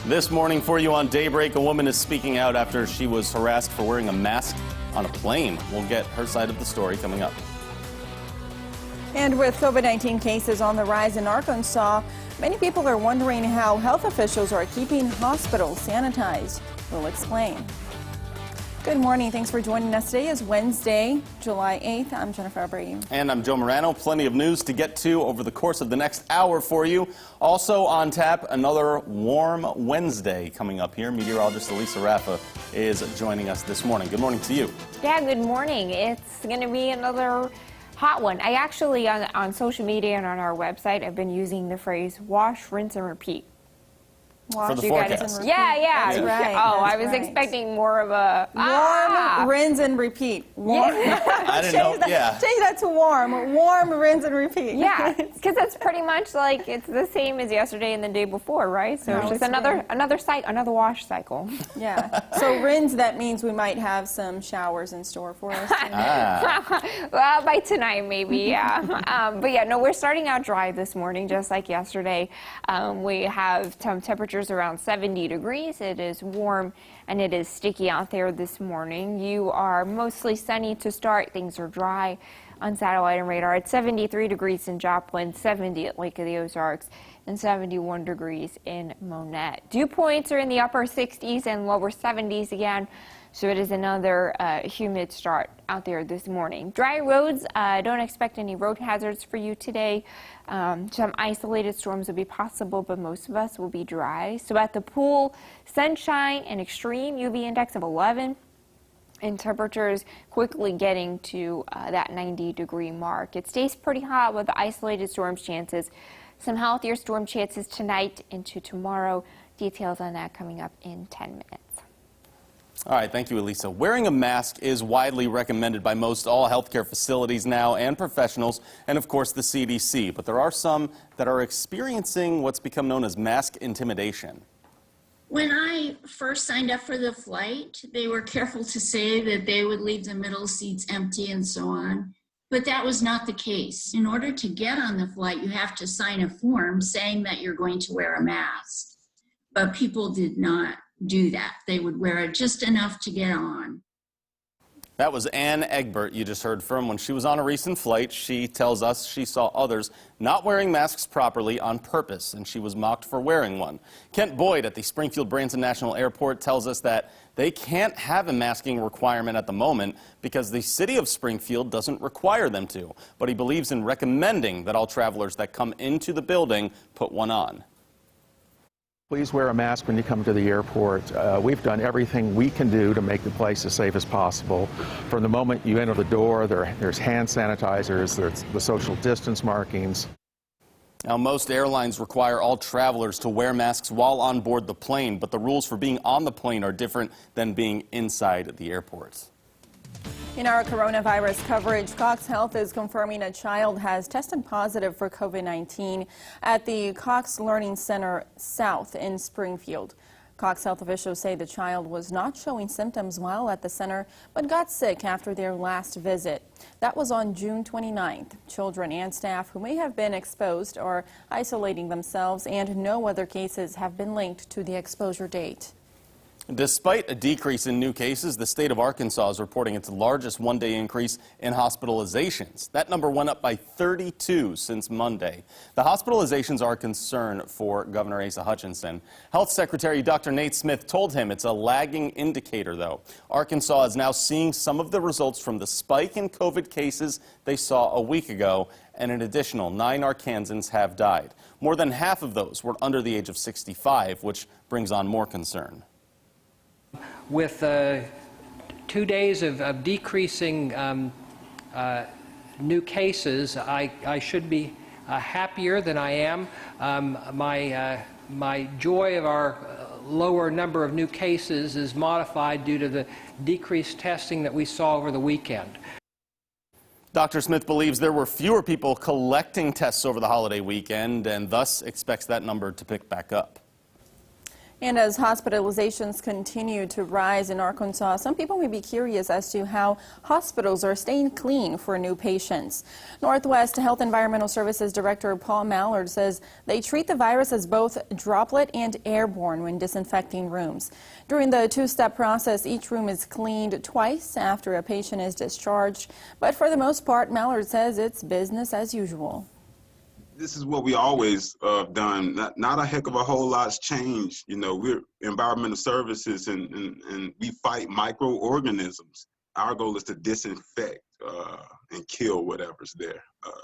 This morning for you on Daybreak, a woman is speaking out after she was harassed for wearing a mask on a plane. We'll get her side of the story coming up. And with COVID-19 cases on the rise in Arkansas, many people are wondering how health officials are keeping hospitals sanitized. We'll explain. Good morning. Thanks for joining us. Today is Wednesday, July 8th. I'm Jennifer Brady. And I'm Joe Morano. Plenty of news to get to over the course of the next hour for you. Also on tap, another warm Wednesday coming up here. Meteorologist Elisa Raffa is joining us this morning. Good morning to you. Yeah, good morning. It's going to be another hot one. I actually, on social media and on our website, I've been using the phrase wash, rinse, and repeat. For the forecast. Yeah. That's right. Oh, I was expecting more of a warm, rinse, and repeat. Warm. I didn't know. Change that to warm. Warm, rinse, and repeat. Yeah, because it's pretty much like it's the same as yesterday and the day before, right? So it's just another wash cycle. Yeah. So rinse, that means we might have some showers in store for us. Well, by tonight maybe, yeah. But yeah, no, we're starting out dry this morning, just like yesterday. We have some temperatures around 70 degrees. It is warm and it is sticky out there this morning. You are mostly sunny to start. Things are dry on satellite and radar. It's 73 degrees in Joplin, 70 at Lake of the Ozarks, and 71 degrees in Monette. Dew points are in the upper 60s and lower 70s again. So it is another humid start out there this morning. Dry roads, don't expect any road hazards for you today. Some isolated storms will be possible, but most of us will be dry. So at the pool, sunshine and extreme UV index of 11. And temperatures quickly getting to that 90-degree mark. It stays pretty hot with the isolated storms chances. Some healthier storm chances tonight into tomorrow. Details on that coming up in 10 minutes. All right, thank you, Elisa. Wearing a mask is widely recommended by most all healthcare facilities now and professionals, and of course the CDC. But there are some that are experiencing what's become known as mask intimidation. When I first signed up for the flight, they were careful to say that they would leave the middle seats empty and so on. But that was not the case. In order to get on the flight, you have to sign a form saying that you're going to wear a mask. But people did not do that. They would wear it just enough to get on. That was Eggbert you just heard from. When she was on a recent flight, she tells us she saw others not wearing masks properly on purpose, and she was mocked for wearing one. Kent Boyd at the Springfield Branson National Airport tells us that they can't have a masking requirement at the moment because the city of Springfield doesn't require them to. But he believes in recommending that all travelers that come into the building put one on. Please wear a mask when you come to the airport. We've done everything we can do to make the place as safe as possible. From the moment you enter the door, there's hand sanitizers, there's the social distance markings. Now, most airlines require all travelers to wear masks while on board the plane, but the rules for being on the plane are different than being inside the airports. In our coronavirus coverage, Cox Health is confirming a child has tested positive for COVID-19 at the Cox Learning Center South in Springfield. Cox Health officials say the child was not showing symptoms while at the center, but got sick after their last visit. That was on June 29th. Children and staff who may have been exposed are isolating themselves, and no other cases have been linked to the exposure date. Despite a decrease in new cases, the state of Arkansas is reporting its largest one-day increase in hospitalizations. That number went up by 32 since Monday. The hospitalizations are a concern for Governor Asa Hutchinson. Health Secretary Dr. Nate Smith told him it's a lagging indicator, though. Arkansas is now seeing some of the results from the spike in COVID cases they saw a week ago, and an additional 9 Arkansans have died. More than half of those were under the age of 65, which brings on more concern. With 2 days of decreasing new cases, I should be happier than I am. My joy of our lower number of new cases is modified due to the decreased testing that we saw over the weekend. Dr. Smith believes there were fewer people collecting tests over the holiday weekend and thus expects that number to pick back up. And as hospitalizations continue to rise in Arkansas, some people may be curious as to how hospitals are staying clean for new patients. Northwest Health Environmental Services Director Paul Mallard says they treat the virus as both droplet and airborne when disinfecting rooms. During the two-step process, each room is cleaned twice after a patient is discharged. But for the most part, Mallard says it's business as usual. This is what we always done. Not a heck of a whole lot's changed. You know, we're environmental services and we fight microorganisms. Our goal is to disinfect and kill whatever's there.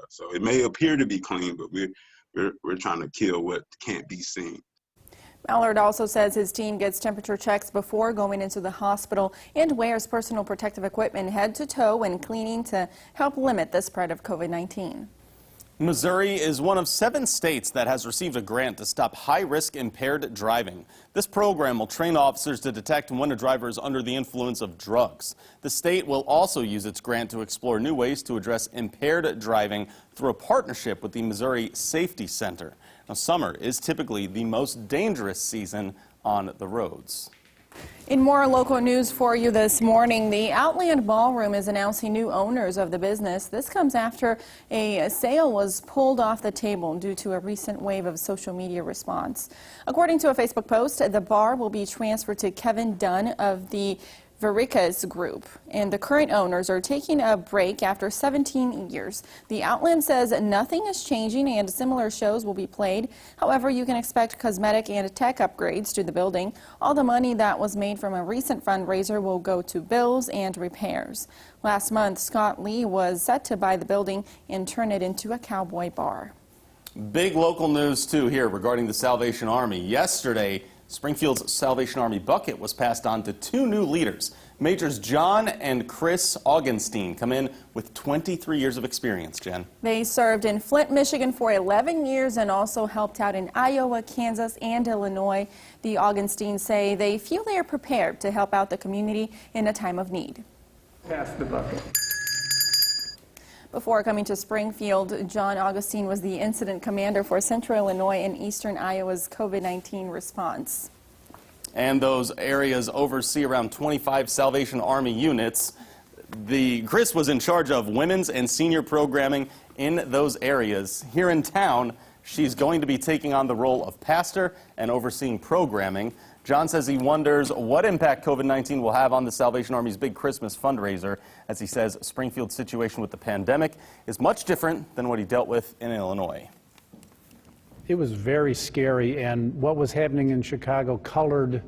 So it may appear to be clean, but we're trying to kill what can't be seen. Mallard also says his team gets temperature checks before going into the hospital and wears personal protective equipment head to toe when cleaning to help limit the spread of COVID-19. Missouri is one of 7 states that has received a grant to stop high-risk impaired driving. This program will train officers to detect when a driver is under the influence of drugs. The state will also use its grant to explore new ways to address impaired driving through a partnership with the Missouri Safety Center. Now, summer is typically the most dangerous season on the roads. In more local news for you this morning, the Outland Ballroom is announcing new owners of the business. This comes after a sale was pulled off the table due to a recent wave of social media response. According to a Facebook post, the bar will be transferred to Kevin Dunn of the Vericas Group, and the current owners are taking a break after 17 years. The Outland says nothing is changing and similar shows will be played. However, you can expect cosmetic and tech upgrades to the building. All the money that was made from a recent fundraiser will go to bills and repairs. Last month, Scott Lee was set to buy the building and turn it into a cowboy bar. Big local news, too, here regarding the Salvation Army. Yesterday, Springfield's Salvation Army bucket was passed on to 2 new leaders. Majors John and Chris Augenstein come in with 23 years of experience, Jen. They served in Flint, Michigan for 11 years and also helped out in Iowa, Kansas, and Illinois. The Augensteins say they feel they are prepared to help out the community in a time of need. Pass the bucket. Before coming to Springfield, John Augustine was the incident commander for Central Illinois and Eastern Iowa's COVID-19 response. And those areas oversee around 25 Salvation Army units. Chris was in charge of women's and senior programming in those areas. Here in town, she's going to be taking on the role of pastor and overseeing programming. John says he wonders what impact COVID-19 will have on the Salvation Army's big Christmas fundraiser. As he says, Springfield's situation with the pandemic is much different than what he dealt with in Illinois. It was very scary, and what was happening in Chicago colored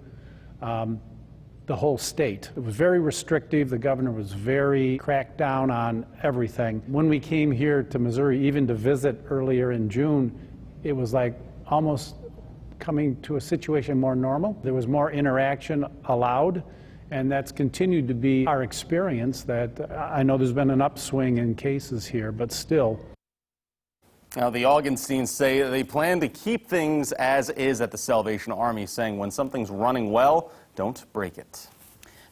the whole state. It was very restrictive. The governor was very cracked down on everything. When we came here to Missouri, even to visit earlier in June, it was like almost coming to a situation more normal. There was more interaction allowed, and that's continued to be our experience. That I know there's been an upswing in cases here, but still. Now, the Augensteins say they plan to keep things as is at the Salvation Army, saying when something's running well, don't break it.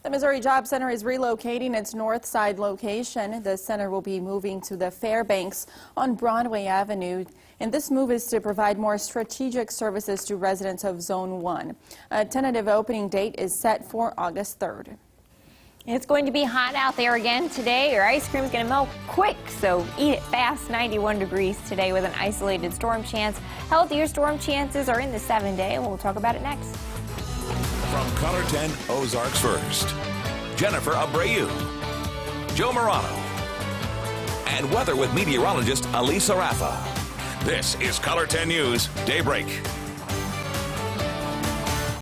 The Missouri Job Center is relocating its north side location. The center will be moving to the Fairbanks on Broadway Avenue, and this move is to provide more strategic services to residents of Zone 1. A tentative opening date is set for August 3rd. It's going to be hot out there again today. Your ice cream's going to melt quick, so eat it fast. 91 degrees today with an isolated storm chance. Healthier storm chances are in the 7-day, and we'll talk about it next. From Color 10 Ozarks First, Jennifer Abreu, Joe Morano, and weather with meteorologist Alisa Rafa. This is Color 10 News Daybreak.